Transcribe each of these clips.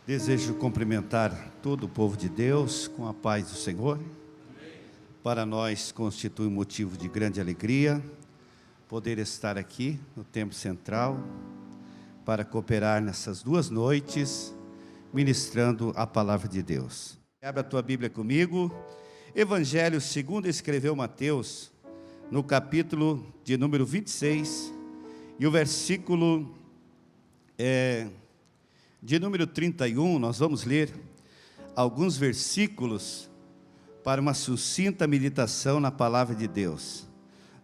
Desejo cumprimentar todo o povo de Deus com a paz do Senhor. Para nós constitui um motivo de grande alegria poder estar aqui no Templo Central para cooperar nessas 2 noites ministrando a palavra de Deus. Abre a tua Bíblia comigo. Evangelho segundo escreveu Mateus, no capítulo de número 26 e o versículo de número 31, nós vamos ler alguns versículos para uma sucinta meditação na palavra de Deus.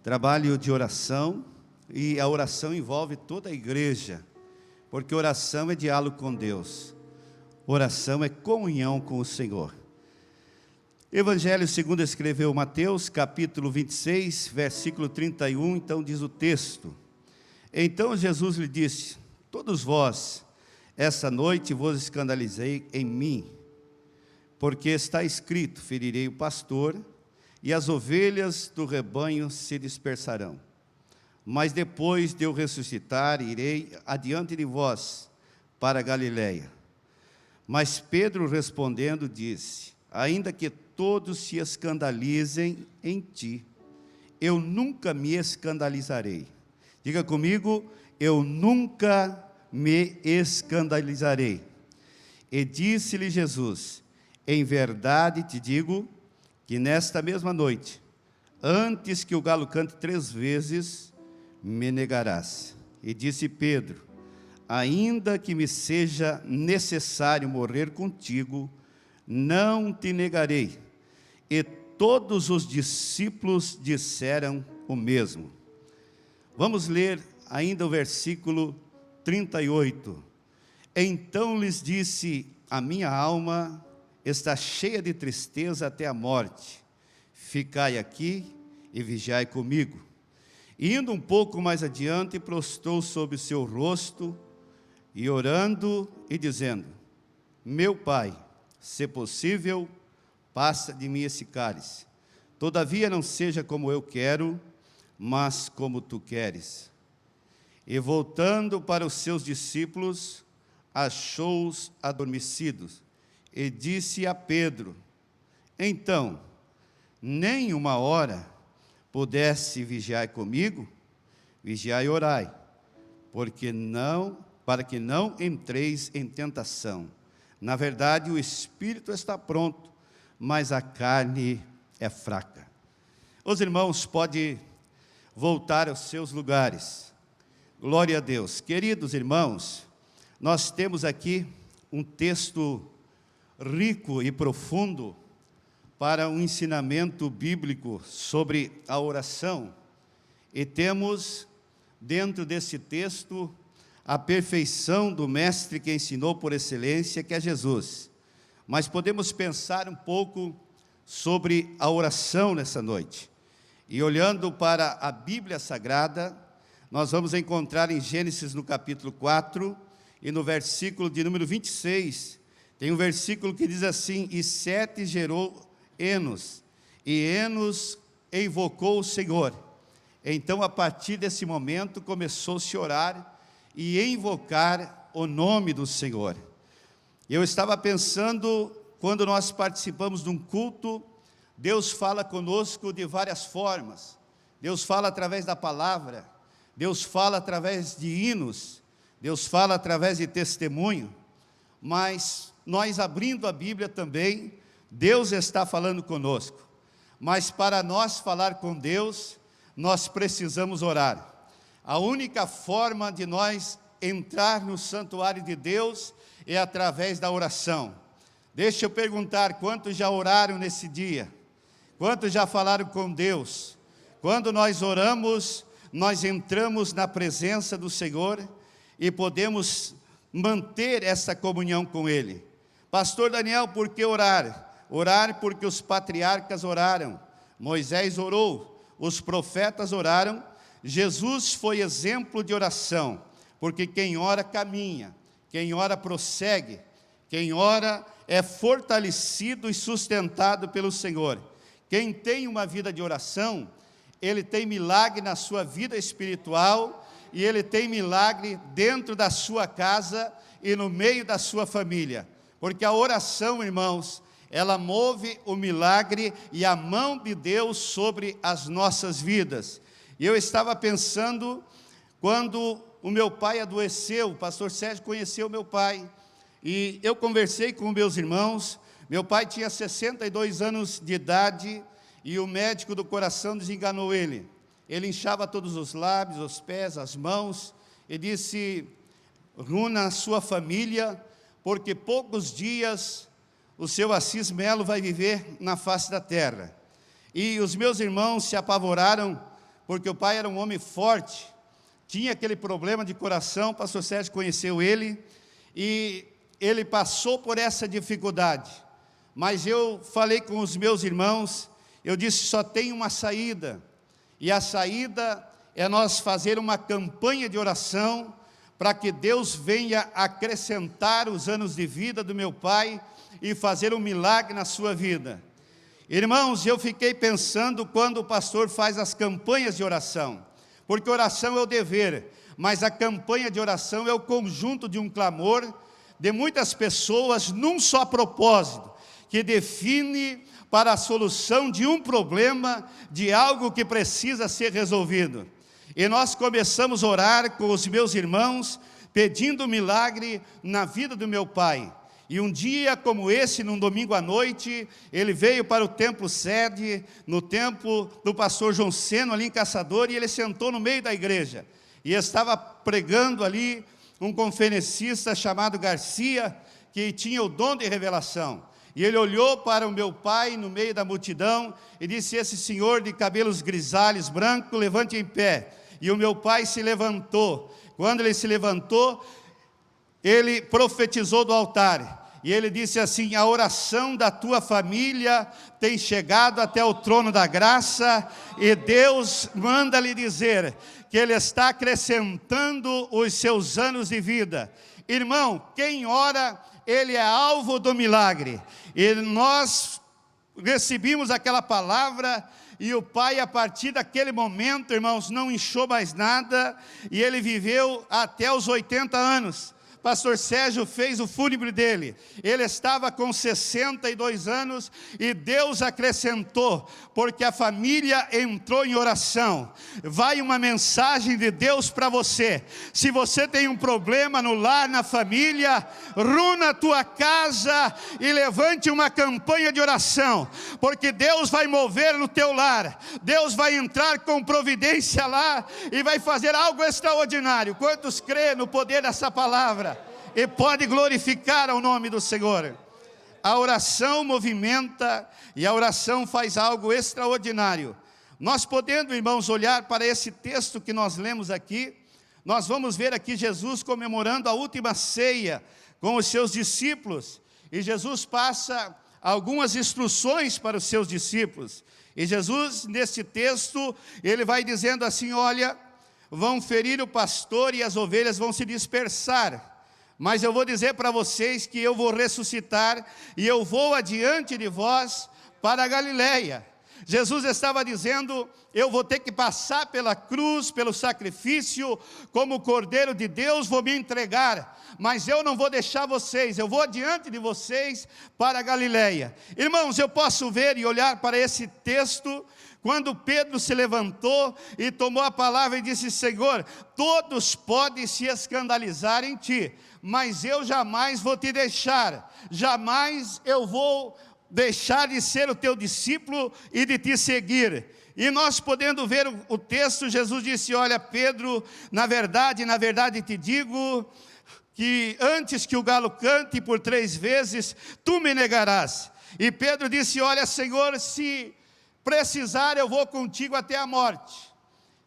Trabalho de oração, e a oração envolve toda a igreja, porque oração é diálogo com Deus, oração é comunhão com o Senhor. Evangelho segundo escreveu Mateus, capítulo 26, versículo 31, então diz o texto: Então Jesus lhe disse: Todos vós, essa noite vos escandalizei em mim, porque está escrito: ferirei o pastor, e as ovelhas do rebanho se dispersarão. Mas depois de eu ressuscitar, irei adiante de vós para a Galiléia. Mas Pedro respondendo disse: ainda que todos se escandalizem em ti, eu nunca me escandalizarei. Diga comigo: eu nunca me escandalizarei. E disse-lhe Jesus: em verdade te digo que nesta mesma noite, antes que o galo cante 3 vezes, me negarás. E disse Pedro: ainda que me seja necessário morrer contigo, não te negarei. E todos os discípulos disseram o mesmo. Vamos ler ainda o versículo 38. Então lhes disse: a minha alma está cheia de tristeza até a morte. Ficai aqui e vigiai comigo. E indo um pouco mais adiante, prostrou sobre o seu rosto, e orando e dizendo: meu Pai, se possível, passa de mim esse cálice. Todavia não seja como eu quero, mas como tu queres. E voltando para os seus discípulos, achou-os adormecidos, e disse a Pedro: então, nem 1 hora pudesse vigiar comigo? Vigiai e orai, para que não entreis em tentação. Na verdade, o espírito está pronto, mas a carne é fraca. Os irmãos podem voltar aos seus lugares. Glória a Deus. Queridos irmãos, nós temos aqui um texto rico e profundo para um ensinamento bíblico sobre a oração. E temos dentro desse texto a perfeição do mestre que ensinou por excelência, que é Jesus. Mas podemos pensar um pouco sobre a oração nessa noite. E olhando para a Bíblia Sagrada, nós vamos encontrar em Gênesis no capítulo 4 e no versículo de número 26, tem um versículo que diz assim: e Sete gerou Enos, e Enos invocou o Senhor. Então, a partir desse momento, começou-se a orar e invocar o nome do Senhor. Eu estava pensando, quando nós participamos de um culto, Deus fala conosco de várias formas. Deus fala através da palavra, Deus fala através de hinos, Deus fala através de testemunho, mas nós abrindo a Bíblia também, Deus está falando conosco. Mas para nós falar com Deus, nós precisamos orar. A única forma de nós entrar no santuário de Deus é através da oração. Deixa eu perguntar, quantos já oraram nesse dia? Quantos já falaram com Deus? Quando nós oramos, nós entramos na presença do Senhor e podemos manter essa comunhão com Ele. Pastor Daniel, por que orar? Orar porque os patriarcas oraram, Moisés orou, os profetas oraram, Jesus foi exemplo de oração, porque quem ora caminha, quem ora prossegue, quem ora é fortalecido e sustentado pelo Senhor. Quem tem uma vida de oração, ele tem milagre na sua vida espiritual, e ele tem milagre dentro da sua casa e no meio da sua família. porque a oração, irmãos, ela move o milagre e a mão de Deus sobre as nossas vidas. E eu estava pensando, quando o meu pai adoeceu, o pastor Sérgio conheceu meu pai, e eu conversei com meus irmãos. Meu pai tinha 62 anos de idade, e o médico do coração desenganou ele. Ele inchava todos os lábios, os pés, as mãos, e disse: reúna a sua família, porque poucos dias o seu Assis Melo vai viver na face da terra. E os meus irmãos se apavoraram, porque o pai era um homem forte, tinha aquele problema de coração. O pastor Sérgio conheceu ele, e ele passou por essa dificuldade. Mas eu falei com os meus irmãos, eu disse: só tem uma saída, e a saída é nós fazer uma campanha de oração, para que Deus venha acrescentar os anos de vida do meu pai, e fazer um milagre na sua vida. Irmãos, eu fiquei pensando quando o pastor faz as campanhas de oração, porque oração é o dever, mas a campanha de oração é o conjunto de um clamor de muitas pessoas num só propósito, que define para a solução de um problema, de algo que precisa ser resolvido. E nós começamos a orar com os meus irmãos, pedindo milagre na vida do meu pai. E um dia como esse, num domingo à noite, ele veio para o templo sede, no templo do pastor João Seno, ali em Caçador, e ele sentou no meio da igreja. E estava pregando ali um conferencista chamado Garcia, que tinha o dom de revelação. E ele olhou para o meu pai no meio da multidão e disse: esse senhor de cabelos grisalhos, branco, levante em pé. E o meu pai se levantou. Quando ele se levantou, ele profetizou do altar. E ele disse assim: a oração da tua família tem chegado até o trono da graça, e Deus manda lhe dizer que Ele está acrescentando os seus anos de vida. Irmão, quem ora, ele é alvo do milagre. E nós recebemos aquela palavra, e o pai, a partir daquele momento, irmãos, não inchou mais nada, e ele viveu até os 80 anos. Pastor Sérgio fez o fúnebre dele. Ele estava com 62 anos e Deus acrescentou, porque a família entrou em oração. Vai uma mensagem de Deus para você. Se você tem um problema no lar, na família, reúna a tua casa e levante uma campanha de oração, porque Deus vai mover no teu lar. Deus vai entrar com providência lá e vai fazer algo extraordinário. Quantos crêem no poder dessa palavra? E pode glorificar ao nome do Senhor. A oração movimenta, e a oração faz algo extraordinário. Nós podendo, irmãos, olhar para esse texto que nós lemos aqui, nós vamos ver aqui Jesus comemorando a última ceia com os seus discípulos, e Jesus passa algumas instruções para os seus discípulos. E Jesus, nesse texto, ele vai dizendo assim: olha, vão ferir o pastor e as ovelhas vão se dispersar. Mas eu vou dizer para vocês que eu vou ressuscitar, e eu vou adiante de vós para a Galileia. Jesus estava dizendo: eu vou ter que passar pela cruz, pelo sacrifício, como Cordeiro de Deus, vou me entregar, mas eu não vou deixar vocês, eu vou adiante de vocês para a Galileia. Irmãos, eu posso ver e olhar para esse texto, quando Pedro se levantou e tomou a palavra e disse: Senhor, todos podem se escandalizar em Ti, mas eu jamais vou te deixar, jamais eu vou deixar de ser o teu discípulo e de te seguir. E nós podendo ver o texto, Jesus disse: olha, Pedro, na verdade te digo, que antes que o galo cante por 3 vezes, tu me negarás. E Pedro disse: olha, Senhor, se precisar, eu vou contigo até a morte,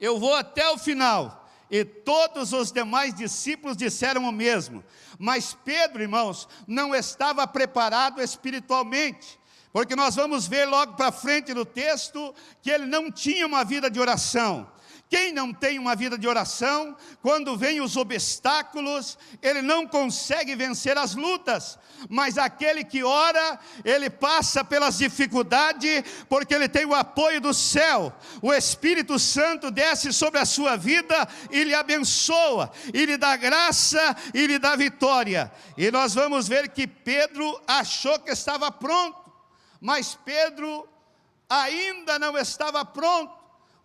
eu vou até o final. E todos os demais discípulos disseram o mesmo. Mas Pedro, irmãos, não estava preparado espiritualmente, porque nós vamos ver logo para frente no texto que ele não tinha uma vida de oração, Quem não tem uma vida de oração, quando vem os obstáculos, ele não consegue vencer as lutas. Mas aquele que ora, ele passa pelas dificuldades, porque ele tem o apoio do céu. O Espírito Santo desce sobre a sua vida e lhe abençoa, e lhe dá graça, e lhe dá vitória. E nós vamos ver que Pedro achou que estava pronto, mas Pedro ainda não estava pronto.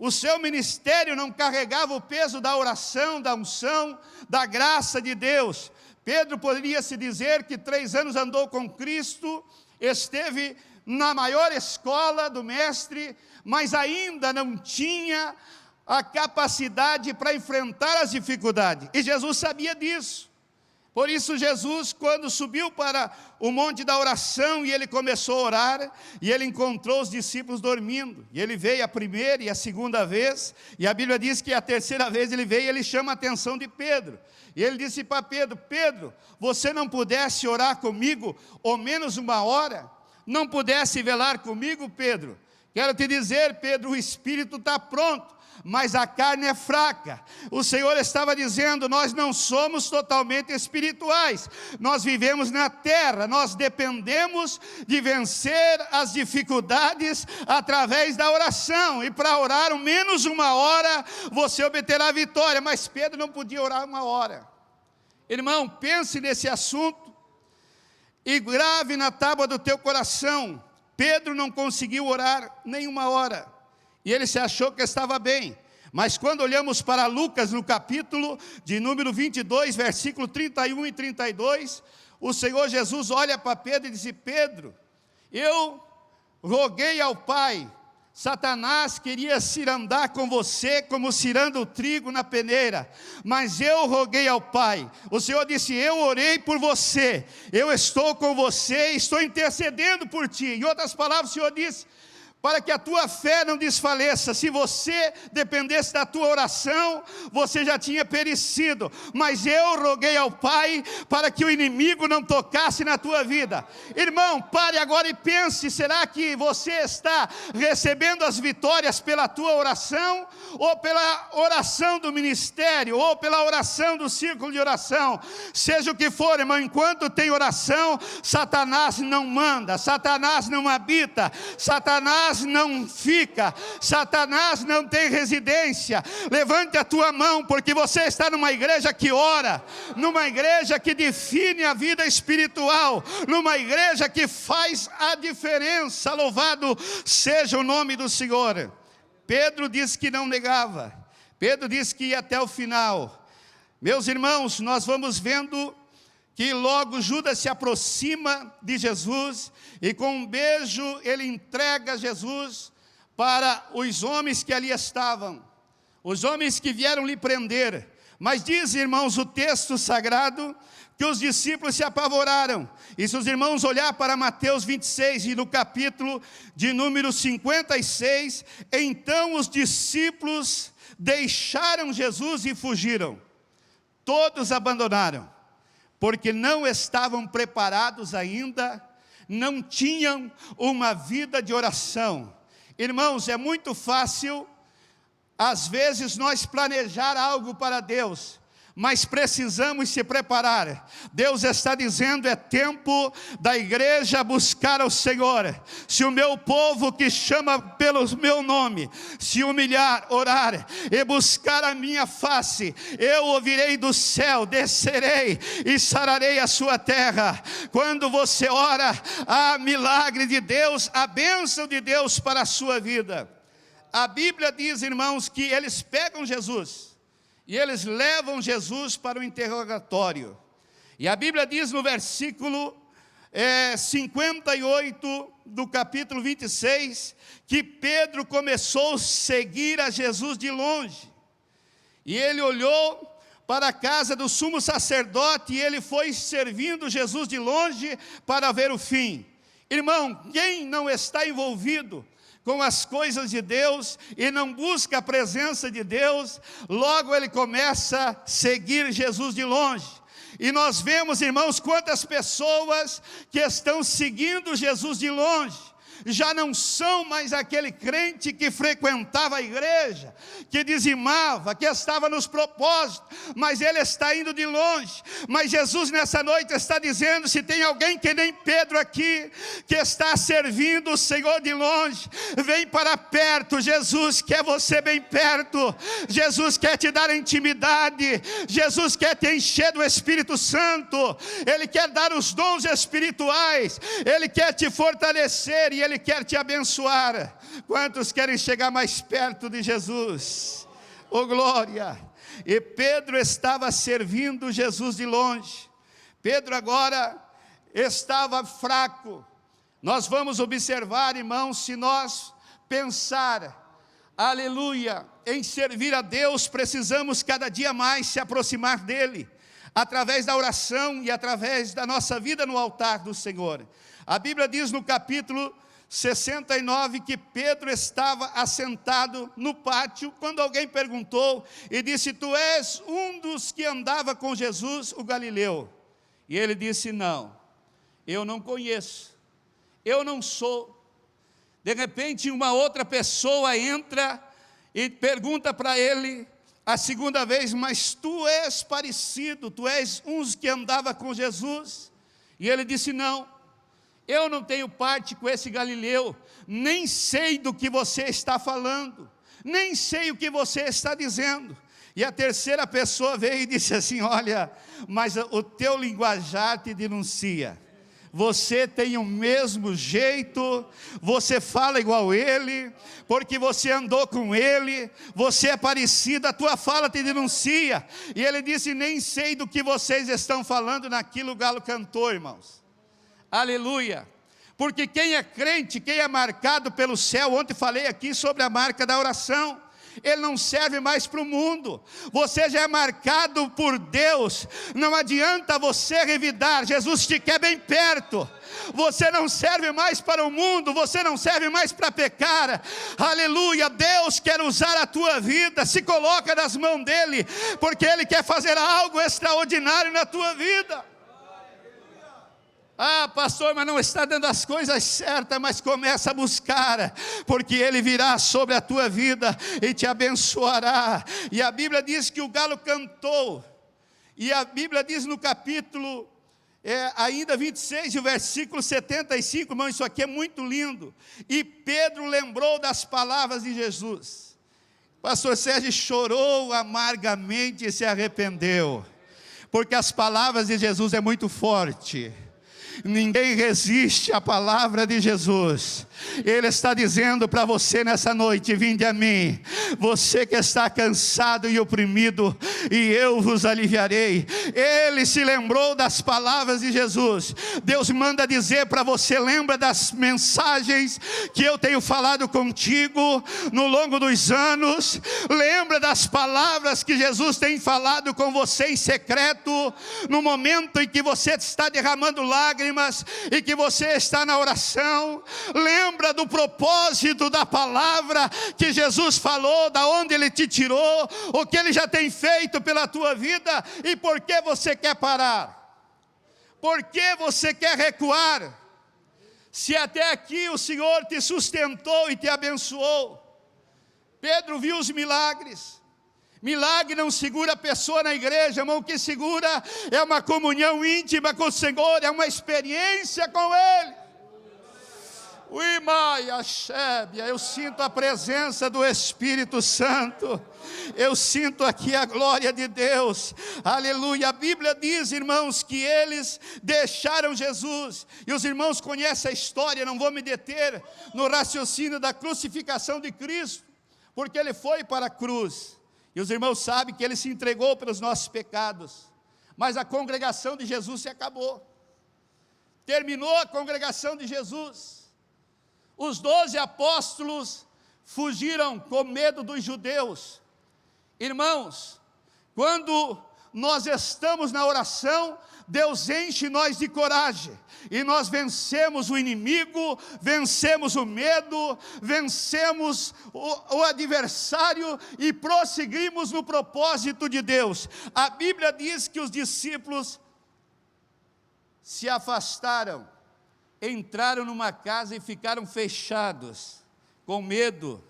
O seu ministério não carregava o peso da oração, da unção, da graça de Deus. Pedro poderia se dizer que 3 anos andou com Cristo, esteve na maior escola do mestre, mas ainda não tinha a capacidade para enfrentar as dificuldades. E Jesus sabia disso. Por isso Jesus, quando subiu para o monte da oração e ele começou a orar, e ele encontrou os discípulos dormindo, e ele veio a primeira e a segunda vez, e a Bíblia diz que a terceira vez ele veio e ele chama a atenção de Pedro, e ele disse para Pedro: Pedro, você não pudesse orar comigo, ou menos 1 hora, não pudesse velar comigo, Pedro? Quero te dizer, Pedro, o Espírito está pronto, mas a carne é fraca. O Senhor estava dizendo: nós não somos totalmente espirituais, nós vivemos na terra, nós dependemos de vencer as dificuldades através da oração, e para orar ao menos 1 hora, você obterá a vitória. Mas Pedro não podia orar 1 hora. Irmão, pense nesse assunto, e grave na tábua do teu coração. Pedro não conseguiu orar nem 1 hora, e ele se achou que estava bem. Mas quando olhamos para Lucas, no capítulo de número 22, versículo 31 e 32, o Senhor Jesus olha para Pedro e disse: Pedro, eu roguei ao Pai. Satanás queria cirandar com você como ciranda o trigo na peneira, mas eu roguei ao Pai. O Senhor disse: eu orei por você, eu estou com você, estou intercedendo por ti. Em outras palavras, o Senhor disse: para que a tua fé não desfaleça. Se você dependesse da tua oração, você já tinha perecido, mas eu roguei ao Pai para que o inimigo não tocasse na tua vida. Irmão, pare agora e pense: será que você está recebendo as vitórias pela tua oração, ou pela oração do ministério, ou pela oração do círculo de oração? Seja o que for, irmão, enquanto tem oração, Satanás não manda, Satanás não habita, Satanás não fica, Satanás não tem residência. Levante a tua mão, porque você está numa igreja que ora, numa igreja que define a vida espiritual, numa igreja que faz a diferença. Louvado seja o nome do Senhor. Pedro disse que não negava, Pedro disse que ia até o final. Meus irmãos, nós vamos vendo que logo Judas se aproxima de Jesus, e com um beijo ele entrega Jesus para os homens que ali estavam, os homens que vieram lhe prender. Mas diz, irmãos, o texto sagrado, que os discípulos se apavoraram. E se os irmãos olhar para Mateus 26, e no capítulo de número 56, então os discípulos deixaram Jesus e fugiram. Todos abandonaram, porque não estavam preparados ainda, não tinham uma vida de oração. Irmãos, é muito fácil, às vezes, nós planejar algo para Deus, mas precisamos se preparar. Deus está dizendo: é tempo da igreja buscar ao Senhor. Se o meu povo que chama pelo meu nome se humilhar, orar e buscar a minha face, eu ouvirei do céu, descerei e sararei a sua terra. Quando você ora, há milagre de Deus, a bênção de Deus para a sua vida. A Bíblia diz, irmãos, que eles pegam Jesus e eles levam Jesus para o interrogatório. E a Bíblia diz no versículo 58 do capítulo 26, que Pedro começou a seguir a Jesus de longe. E ele olhou para a casa do sumo sacerdote, e ele foi servindo Jesus de longe para ver o fim. Irmão, quem não está envolvido com as coisas de Deus e não busca a presença de Deus, logo ele começa a seguir Jesus de longe. E nós vemos, irmãos, quantas pessoas que estão seguindo Jesus de longe, já não são mais aquele crente que frequentava a igreja, que dizimava, que estava nos propósitos, mas ele está indo de longe. Mas Jesus nessa noite está dizendo: se tem alguém que nem Pedro aqui, que está servindo o Senhor de longe, vem para perto. Jesus quer você bem perto, Jesus quer te dar intimidade, Jesus quer te encher do Espírito Santo, Ele quer dar os dons espirituais, Ele quer te fortalecer e Ele quer te abençoar. Quantos querem chegar mais perto de Jesus? Oh glória! E Pedro estava servindo Jesus de longe. Pedro agora estava fraco. Nós vamos observar, irmãos, se nós pensar, aleluia, em servir a Deus, precisamos cada dia mais se aproximar dEle, através da oração e através da nossa vida no altar do Senhor. A Bíblia diz no capítulo 69 que Pedro estava assentado no pátio, quando alguém perguntou e disse: tu és um dos que andava com Jesus, o Galileu? E ele disse: não, eu não conheço, eu não sou. De repente uma outra pessoa entra e pergunta para ele a segunda vez: mas tu és parecido, tu és um dos que andava com Jesus? E ele disse: não, eu não tenho parte com esse Galileu, nem sei do que você está falando, nem sei o que você está dizendo. E a terceira pessoa veio e disse assim: olha, mas o teu linguajar te denuncia. Você tem o mesmo jeito, você fala igual ele, porque você andou com ele, você é parecido, a tua fala te denuncia. E ele disse: nem sei do que vocês estão falando. Naquilo o galo cantou, irmãos. Aleluia. Porque quem é crente, quem é marcado pelo céu, ontem falei aqui sobre a marca da oração, ele não serve mais para o mundo. Você já é marcado por Deus, não adianta você revidar, Jesus te quer bem perto. Você não serve mais para o mundo, você não serve mais para pecar, aleluia. Deus quer usar a tua vida, se coloca nas mãos dEle, porque Ele quer fazer algo extraordinário na tua vida. Ah, pastor, mas não está dando as coisas certas. Mas começa a buscar, porque Ele virá sobre a tua vida e te abençoará. E a Bíblia diz que o galo cantou. E a Bíblia diz no capítulo ainda 26, o versículo 75, irmão, isso aqui é muito lindo. E Pedro lembrou das palavras de Jesus. Pastor Sérgio chorou amargamente e se arrependeu, porque as palavras de Jesus é muito forte. Ninguém resiste à palavra de Jesus. Ele está dizendo para você nessa noite: vinde a mim, você que está cansado e oprimido, e eu vos aliviarei. Ele se lembrou das palavras de Jesus. Deus manda dizer para você: lembra das mensagens que eu tenho falado contigo no longo dos anos. Lembra das palavras que Jesus tem falado com você em secreto, no momento em que você está derramando lágrimas e que você está na oração. Lembra do propósito da palavra que Jesus falou, da onde Ele te tirou, o que Ele já tem feito pela tua vida. E por que você quer parar? Por que você quer recuar? Se até aqui o Senhor te sustentou e te abençoou. Pedro viu os milagres. Milagre não segura a pessoa na igreja, irmão. O que segura é uma comunhão íntima com o Senhor, é uma experiência com Ele. Eu sinto a presença do Espírito Santo, eu sinto aqui a glória de Deus, aleluia. A Bíblia diz, irmãos, que eles deixaram Jesus, e os irmãos conhecem a história, não vou me deter no raciocínio da crucificação de Cristo, porque Ele foi para a cruz, e os irmãos sabem que Ele se entregou pelos nossos pecados, mas a congregação de Jesus se acabou, terminou a congregação de Jesus. Os 12 apóstolos fugiram com medo dos judeus. Irmãos, quando nós estamos na oração, Deus enche nós de coragem, e nós vencemos o inimigo, vencemos o medo, vencemos o adversário e prosseguimos no propósito de Deus. A Bíblia diz que os discípulos se afastaram entraram numa casa e ficaram fechados, com medo.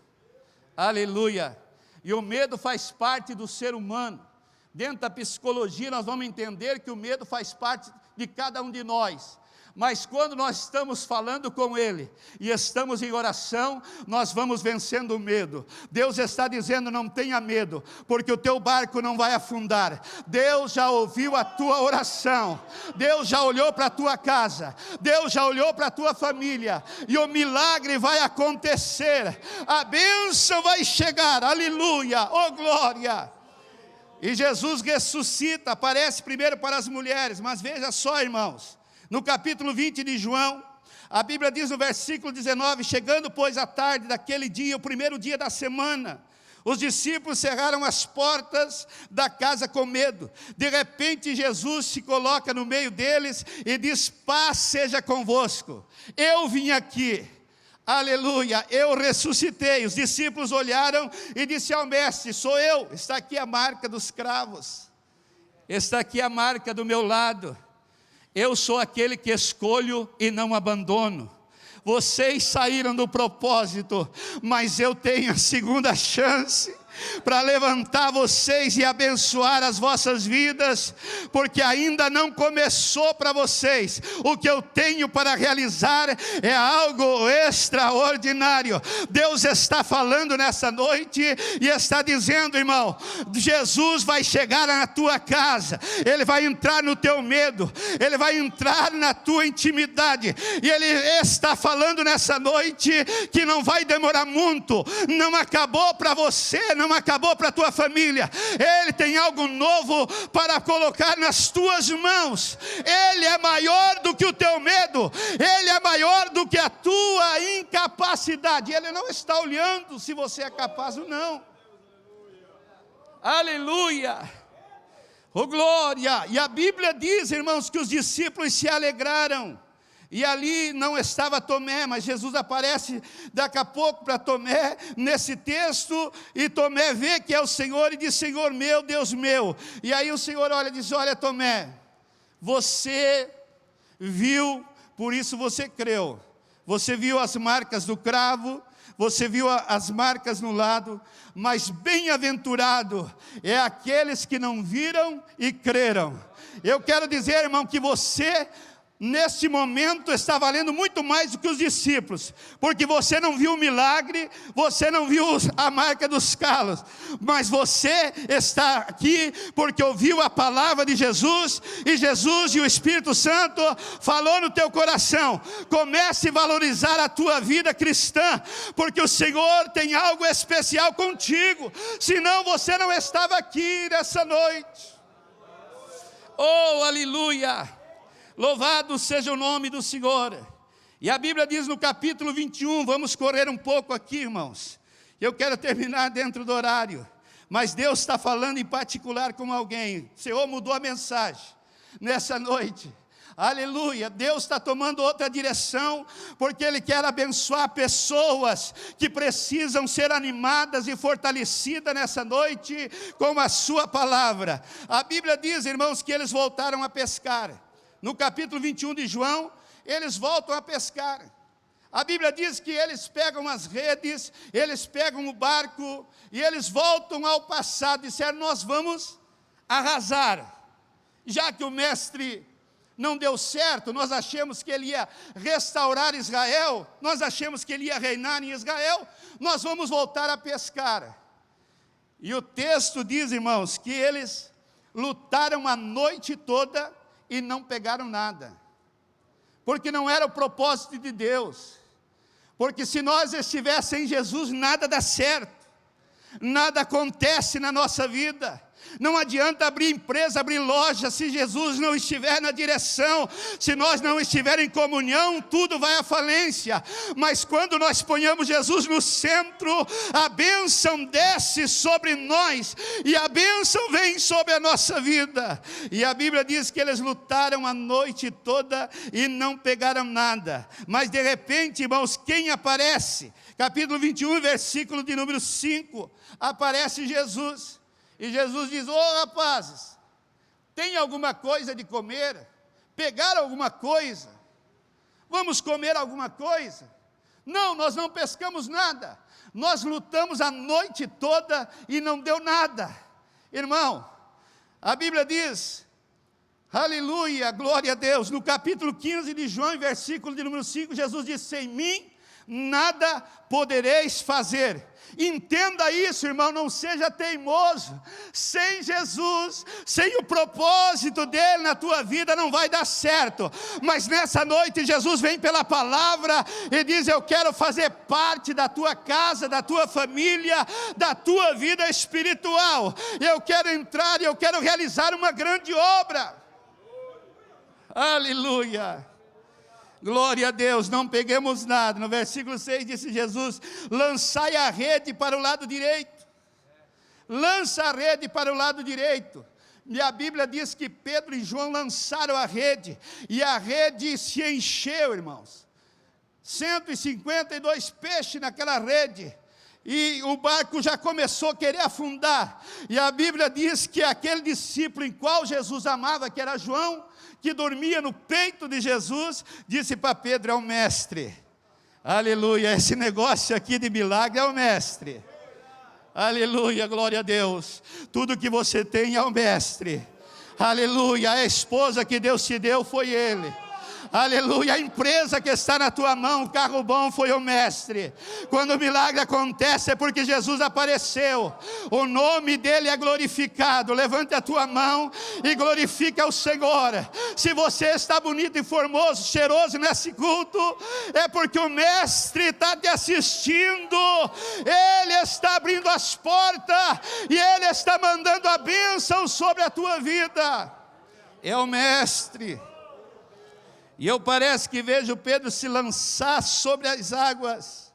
Aleluia. E o medo faz parte do ser humano. Dentro da psicologia nós vamos entender que o medo faz parte de cada um de nós. Mas quando nós estamos falando com Ele, e estamos em oração, nós vamos vencendo o medo. Deus está dizendo: não tenha medo, porque o teu barco não vai afundar. Deus já ouviu a tua oração, Deus já olhou para a tua casa, Deus já olhou para a tua família, e o milagre vai acontecer, a bênção vai chegar, aleluia, oh glória. E Jesus ressuscita, aparece primeiro para as mulheres, mas veja só, irmãos, no capítulo 20 de João, a Bíblia diz no versículo 19: chegando pois à tarde daquele dia, o primeiro dia da semana, os discípulos cerraram as portas da casa com medo. De repente Jesus se coloca no meio deles e diz: paz seja convosco, eu vim aqui, aleluia, eu ressuscitei. Os discípulos olharam e disseram ao mestre: sou eu, está aqui a marca dos cravos, está aqui a marca do meu lado. Eu sou aquele que escolho e não abandono. Vocês saíram do propósito, mas eu tenho a segunda chance para levantar vocês e abençoar as vossas vidas, porque ainda não começou para vocês. O que eu tenho para realizar é algo extraordinário. Deus está falando nessa noite e está dizendo: irmão, Jesus vai chegar na tua casa, Ele vai entrar no teu medo, Ele vai entrar na tua intimidade, e Ele está falando nessa noite que não vai demorar muito. Não acabou para você, não acabou para a tua família. Ele tem algo novo para colocar nas tuas mãos. Ele é maior do que o teu medo, Ele é maior do que a tua incapacidade. Ele não está olhando se você é capaz ou não. Aleluia, oh glória. E a Bíblia diz, irmãos, que os discípulos se alegraram. E ali não estava Tomé, mas Jesus aparece daqui a pouco para Tomé, nesse texto, e Tomé vê que é o Senhor e diz: Senhor meu, Deus meu. E aí o Senhor olha e diz: olha Tomé, você viu, por isso você creu. Você viu as marcas do cravo, você viu as marcas no lado, mas bem-aventurado é aqueles que não viram e creram. Eu quero dizer, irmão, que você, neste momento, está valendo muito mais do que os discípulos, porque você não viu o milagre, você não viu a marca dos calos, mas você está aqui porque ouviu a palavra de Jesus, e Jesus e o Espírito Santo falou no teu coração. Comece a valorizar a tua vida cristã, porque o Senhor tem algo especial contigo, senão você não estava aqui nessa noite. Oh, aleluia! Louvado seja o nome do Senhor. E a Bíblia diz no capítulo 21, vamos correr um pouco aqui, irmãos. Eu quero terminar dentro do horário, mas Deus está falando em particular com alguém. O Senhor mudou a mensagem nessa noite. Aleluia, Deus está tomando outra direção, porque Ele quer abençoar pessoas que precisam ser animadas e fortalecidas nessa noite com a sua palavra. A Bíblia diz, irmãos, que eles voltaram a pescar. No capítulo 21 de João, eles voltam a pescar. A Bíblia diz que eles pegam as redes, eles pegam o barco, e eles voltam ao passado, disseram: nós vamos arrasar. Já que o mestre não deu certo, nós achamos que ele ia restaurar Israel, nós achamos que ele ia reinar em Israel, nós vamos voltar a pescar. E o texto diz, irmãos, que eles lutaram a noite toda e não pegaram nada, porque não era o propósito de Deus, porque se nós estivéssemos em Jesus, nada dá certo, nada acontece na nossa vida. Não adianta abrir empresa, abrir loja, se Jesus não estiver na direção, se nós não estivermos em comunhão, tudo vai à falência. Mas quando nós ponhamos Jesus no centro, a bênção desce sobre nós, e a bênção vem sobre a nossa vida. E a Bíblia diz que eles lutaram a noite toda e não pegaram nada. Mas de repente, irmãos, quem aparece? Capítulo 21, versículo de número 5, aparece Jesus. E Jesus diz: ô Vamos comer alguma coisa? Não, nós não pescamos nada. Nós lutamos a noite toda e não deu nada. Irmão, a Bíblia diz, aleluia, glória a Deus, no capítulo 15 de João, versículo de número 5, Jesus disse: sem mim nada podereis fazer. Entenda isso, irmão, não seja teimoso. Sem Jesus, sem o propósito dele na tua vida, não vai dar certo. Mas nessa noite Jesus vem pela palavra e diz: eu quero fazer parte da tua casa, da tua família, da tua vida espiritual. Eu quero entrar e eu quero realizar uma grande obra. Aleluia. Glória a Deus, não peguemos nada. No versículo 6 disse Jesus: lançai a rede para o lado direito. Lança a rede para o lado direito. E a Bíblia diz que Pedro e João lançaram a rede, e a rede se encheu, irmãos. 152 peixes naquela rede. E o barco já começou a querer afundar. E a Bíblia diz que aquele discípulo em qual Jesus amava, que era João, que dormia no peito de Jesus, disse para Pedro: é o mestre. Aleluia, esse negócio aqui de milagre é o mestre. Aleluia, glória a Deus. Tudo que você tem é o mestre. Aleluia, a esposa que Deus te deu foi ele. Aleluia, a empresa que está na tua mão, o carro bom, foi o mestre. Quando o milagre acontece é porque Jesus apareceu. O nome dele é glorificado. Levante a tua mão e glorifica o Senhor. Se você está bonito e formoso, cheiroso nesse culto, é porque o mestre está te assistindo. Ele está abrindo as portas e ele está mandando a bênção sobre a tua vida. É o mestre. E eu parece que vejo Pedro se lançar sobre as águas.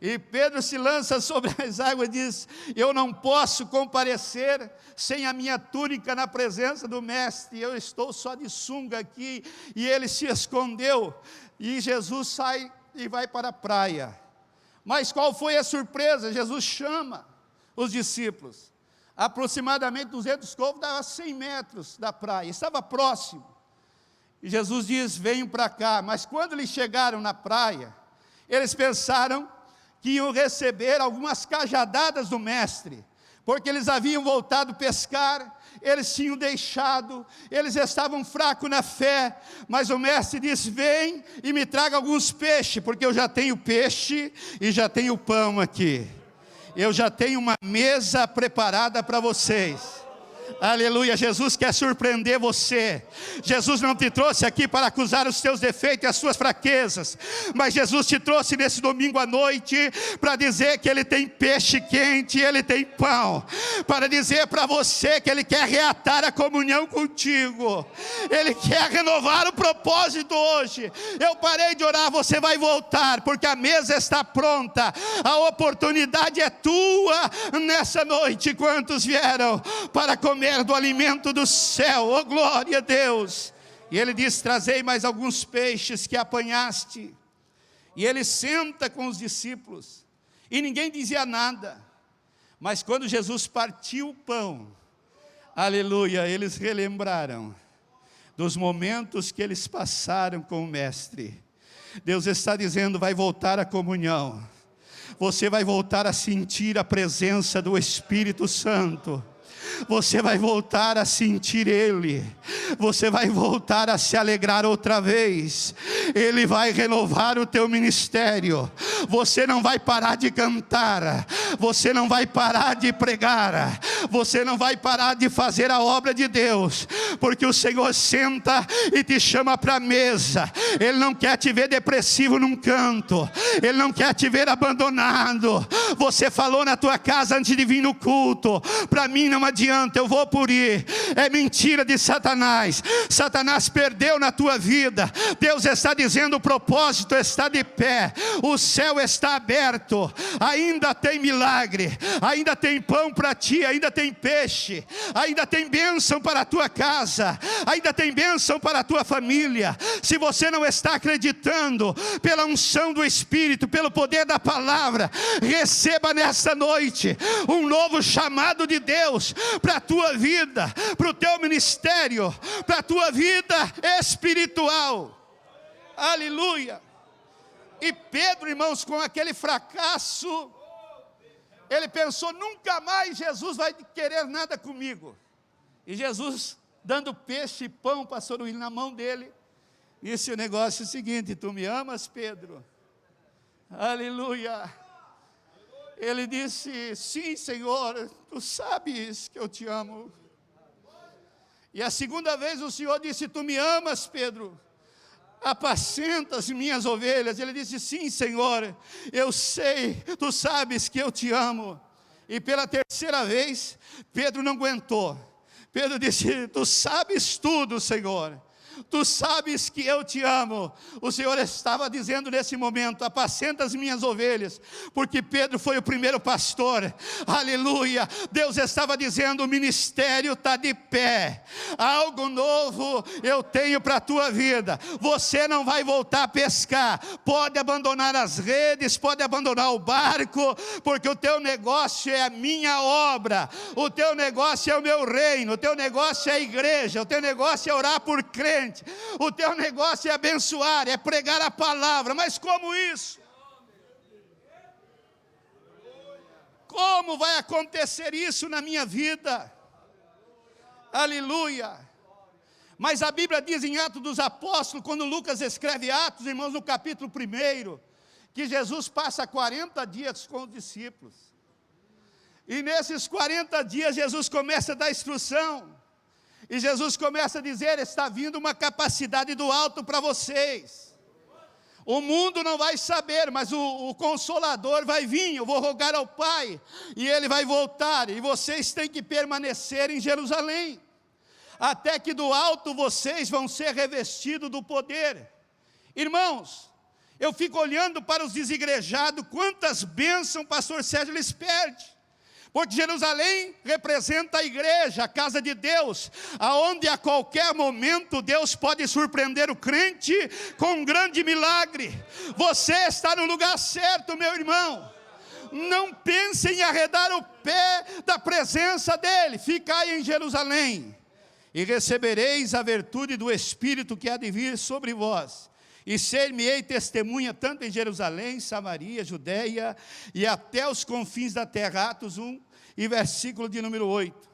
E Pedro se lança sobre as águas e diz: eu não posso comparecer sem a minha túnica na presença do mestre. Eu estou só de sunga aqui. E ele se escondeu. E Jesus sai e vai para a praia. Mas qual foi a surpresa? Jesus chama os discípulos. Aproximadamente 200 côvados, dava 100 metros da praia. Estava próximo. E Jesus diz: venham para cá. Mas quando eles chegaram na praia, eles pensaram que iam receber algumas cajadadas do mestre, porque eles haviam voltado a pescar, eles tinham deixado, eles estavam fracos na fé. Mas o mestre disse: vem e me traga alguns peixes, porque eu já tenho peixe e já tenho pão aqui. Eu já tenho uma mesa preparada para vocês. Aleluia, Jesus quer surpreender você. Jesus não te trouxe aqui para acusar os teus defeitos e as suas fraquezas, mas Jesus te trouxe nesse domingo à noite para dizer que Ele tem peixe quente, Ele tem pão, para dizer para você que Ele quer reatar a comunhão contigo. Ele quer renovar o propósito hoje. Eu parei de orar, você vai voltar, porque a mesa está pronta. A oportunidade é tua nessa noite. Quantos vieram para comer do alimento do céu? Oh, glória a Deus. E ele diz: trazei mais alguns peixes que apanhaste. E ele senta com os discípulos, e ninguém dizia nada. Mas quando Jesus partiu o pão, aleluia, eles relembraram dos momentos que eles passaram com o mestre. Deus está dizendo: vai voltar a comunhão. Você vai voltar a sentir a presença do Espírito Santo. Você vai voltar a sentir Ele. Você vai voltar a se alegrar outra vez. Ele vai renovar o teu ministério. Você não vai parar de cantar. Você não vai parar de pregar. Você não vai parar de fazer a obra de Deus, porque o Senhor senta e te chama para a mesa. Ele não quer te ver depressivo num canto. Ele não quer te ver abandonado. Você falou na tua casa antes de vir no culto: para mim não adianta, eu vou por ir. É mentira de Satanás. Satanás perdeu na tua vida. Deus está dizendo: o propósito está de pé, o céu está aberto, ainda tem milagre, ainda tem pão para ti, ainda tem peixe, ainda tem bênção para a tua casa, ainda tem bênção para a tua família. Se você não está acreditando, pela unção do Espírito, pelo poder da palavra, receba nesta noite um novo chamado de Deus para a tua vida, para o teu ministério, para a tua vida espiritual. Aleluia. E Pedro, irmãos, com aquele fracasso, ele pensou, nunca mais Jesus vai querer nada comigo. E Jesus, dando peixe e pão, passou na mão dele, disse o negócio seguinte: tu me amas, Pedro? Aleluia. Ele disse, sim, Senhor, tu sabes que eu te amo. E a segunda vez o Senhor disse, tu me amas, Pedro? Apacenta as minhas ovelhas. Ele disse, sim, Senhor, eu sei, tu sabes que eu te amo. E pela terceira vez, Pedro não aguentou. Pedro disse, tu sabes tudo, Senhor, tu sabes que eu te amo. O Senhor estava dizendo nesse momento, apacenta as minhas ovelhas, porque Pedro foi o primeiro pastor. Aleluia. Deus estava dizendo, o ministério está de pé, algo novo eu tenho para a tua vida. Você não vai voltar a pescar, pode abandonar as redes, pode abandonar o barco, porque o teu negócio é a minha obra, o teu negócio é o meu reino, o teu negócio é a igreja, o teu negócio é orar por crente, o teu negócio é abençoar, é pregar a palavra. Mas como isso? Como vai acontecer isso na minha vida? Aleluia. Mas a Bíblia diz em Atos dos Apóstolos, quando Lucas escreve Atos, irmãos, no capítulo 1, que Jesus passa 40 dias com os discípulos. E nesses 40 dias Jesus começa a dar instrução. E Jesus começa a dizer, está vindo uma capacidade do alto para vocês. O mundo não vai saber, mas o Consolador vai vir, eu vou rogar ao Pai, e Ele vai voltar, e vocês têm que permanecer em Jerusalém, até que do alto vocês vão ser revestidos do poder. Irmãos, eu fico olhando para os desigrejados, quantas bênçãos o pastor Sérgio lhes perde. Porque Jerusalém representa a igreja, a casa de Deus, aonde a qualquer momento Deus pode surpreender o crente com um grande milagre. Você está no lugar certo, meu irmão. Não pense em arredar o pé da presença dEle. Ficai em Jerusalém, e recebereis a virtude do Espírito que há de vir sobre vós. E ser-me-ei testemunha tanto em Jerusalém, Samaria, Judeia e até os confins da terra. Atos 1 e versículo de número 8.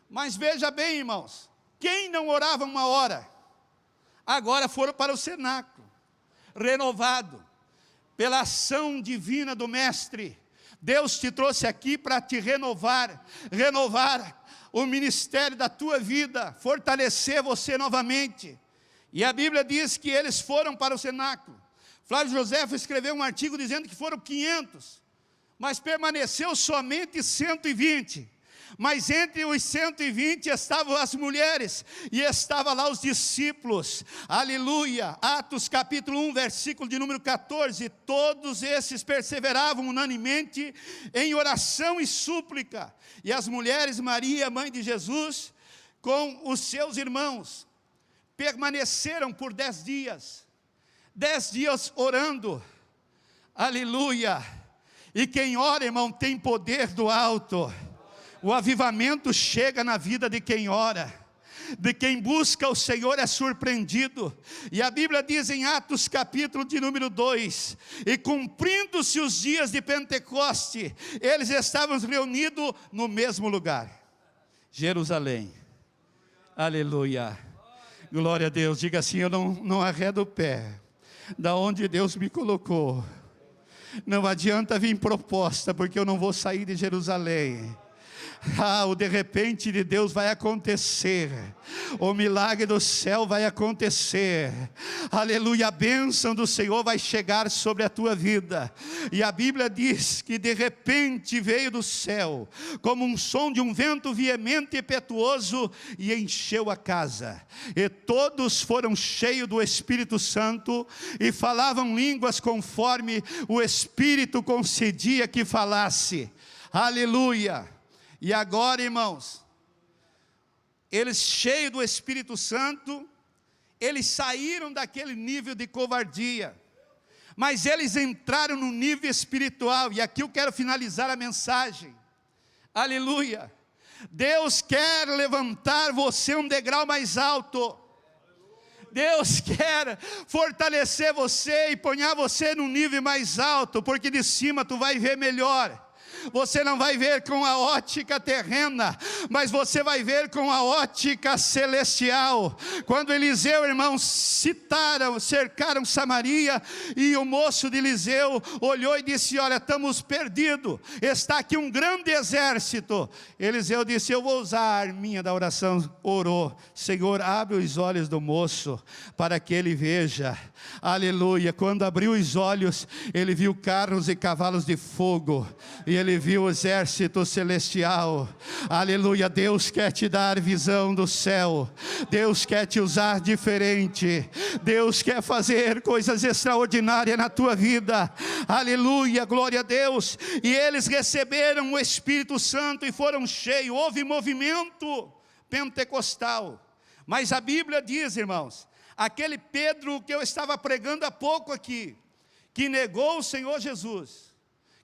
Mas veja bem, irmãos, quem não orava uma hora, agora foram para o cenáculo, renovado, pela ação divina do Mestre. Deus te trouxe aqui para te renovar o ministério da tua vida, fortalecer você novamente. E a Bíblia diz que eles foram para o cenáculo. Flávio Joséfo escreveu um artigo dizendo que foram 500, mas permaneceu somente 120. Mas entre os 120 estavam as mulheres, e estavam lá os discípulos. Aleluia. Atos capítulo 1, versículo de número 14. Todos esses perseveravam unanimemente em oração e súplica. E as mulheres, Maria, mãe de Jesus, com os seus irmãos, permaneceram por 10 dias. 10 dias orando. Aleluia. E quem ora, irmão, tem poder do alto. O avivamento chega na vida de quem ora, de quem busca o Senhor é surpreendido. E a Bíblia diz em Atos capítulo de número 2, e cumprindo-se os dias de Pentecoste, eles estavam reunidos no mesmo lugar, Jerusalém. Aleluia, glória a Deus. Diga assim, eu não arredo o pé da onde Deus me colocou. Não adianta vir proposta, porque eu não vou sair de Jerusalém. O de repente de Deus vai acontecer, o milagre do céu vai acontecer, aleluia, a bênção do Senhor vai chegar sobre a tua vida. E a Bíblia diz que de repente veio do céu, como um som de um vento veemente e impetuoso, e encheu a casa, e todos foram cheios do Espírito Santo, e falavam línguas conforme o Espírito concedia que falasse. Aleluia. E agora, irmãos, eles cheios do Espírito Santo, eles saíram daquele nível de covardia, mas eles entraram no nível espiritual. E aqui eu quero finalizar a mensagem. Aleluia. Deus quer levantar você um degrau mais alto. Deus quer fortalecer você e ponhar você num nível mais alto, porque de cima tu vai ver melhor. Você não vai ver com a ótica terrena, mas você vai ver com a ótica celestial. Quando Eliseu, irmãos, cercaram Samaria, e o moço de Eliseu olhou e disse: olha, estamos perdidos, está aqui um grande exército. Eliseu disse: eu vou usar a arminha da oração. Orou: Senhor, abre os olhos do moço, para que ele veja. Aleluia. Quando abriu os olhos, ele viu carros e cavalos de fogo, e ele viu o exército celestial. Aleluia. Deus quer te dar visão do céu. Deus quer te usar diferente. Deus quer fazer coisas extraordinárias na tua vida. Aleluia, glória a Deus. E eles receberam o Espírito Santo e foram cheios. Houve movimento pentecostal. Mas a Bíblia diz, irmãos, aquele Pedro que eu estava pregando há pouco aqui, que negou o Senhor Jesus,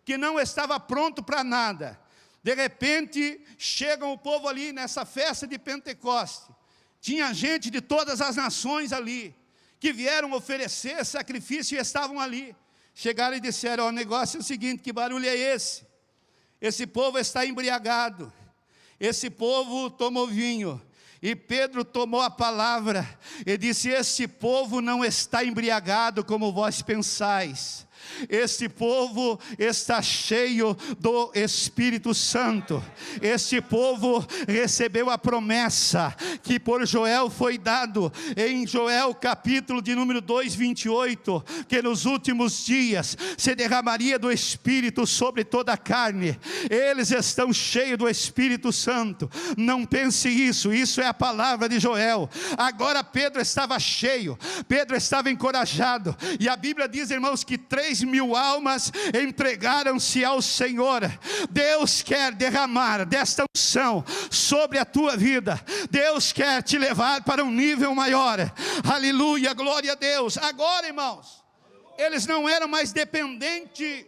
que não estava pronto para nada, de repente chega o povo ali nessa festa de Pentecoste. Tinha gente de todas as nações ali, que vieram oferecer sacrifício e estavam ali. Chegaram e disseram: o negócio é o seguinte, que barulho é esse? Esse povo está embriagado, esse povo tomou vinho. E Pedro tomou a palavra e disse: este povo não está embriagado como vós pensais. Este povo está cheio do Espírito Santo. Este povo recebeu a promessa que por Joel foi dado, em Joel capítulo de número 2, 28, que nos últimos dias se derramaria do Espírito sobre toda a carne. Eles estão cheios do Espírito Santo. Não pense isso, isso é a palavra de Joel. Agora Pedro estava cheio, Pedro estava encorajado, e a Bíblia diz, irmãos, que 3.000 almas entregaram-se ao Senhor. Deus quer derramar desta unção sobre a tua vida. Deus quer te levar para um nível maior. Aleluia, glória a Deus. Agora, irmãos, eles não eram mais dependentes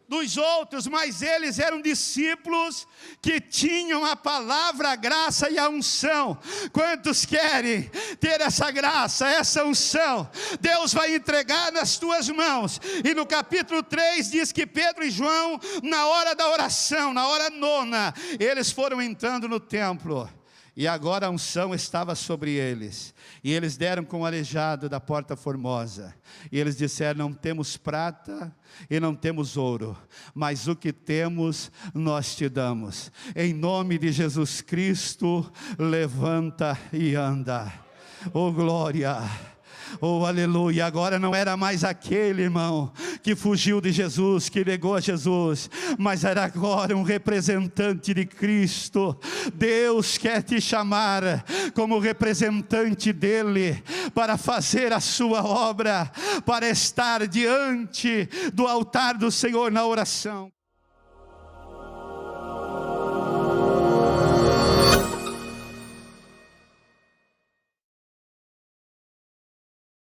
dos outros, mas eles eram discípulos que tinham a palavra, a graça e a unção. Quantos querem ter essa graça, essa unção? Deus vai entregar nas tuas mãos. E no capítulo 3 diz que Pedro e João, na hora da oração, na hora nona, eles foram entrando no templo, e agora a unção estava sobre eles, e eles deram com o aleijado da porta formosa, e eles disseram: não temos prata e não temos ouro, mas o que temos nós te damos. Em nome de Jesus Cristo, levanta e anda. Oh glória! Oh aleluia, agora não era mais aquele irmão que fugiu de Jesus, que negou a Jesus, mas era agora um representante de Cristo. Deus quer te chamar como representante dele, para fazer a sua obra, para estar diante do altar do Senhor na oração.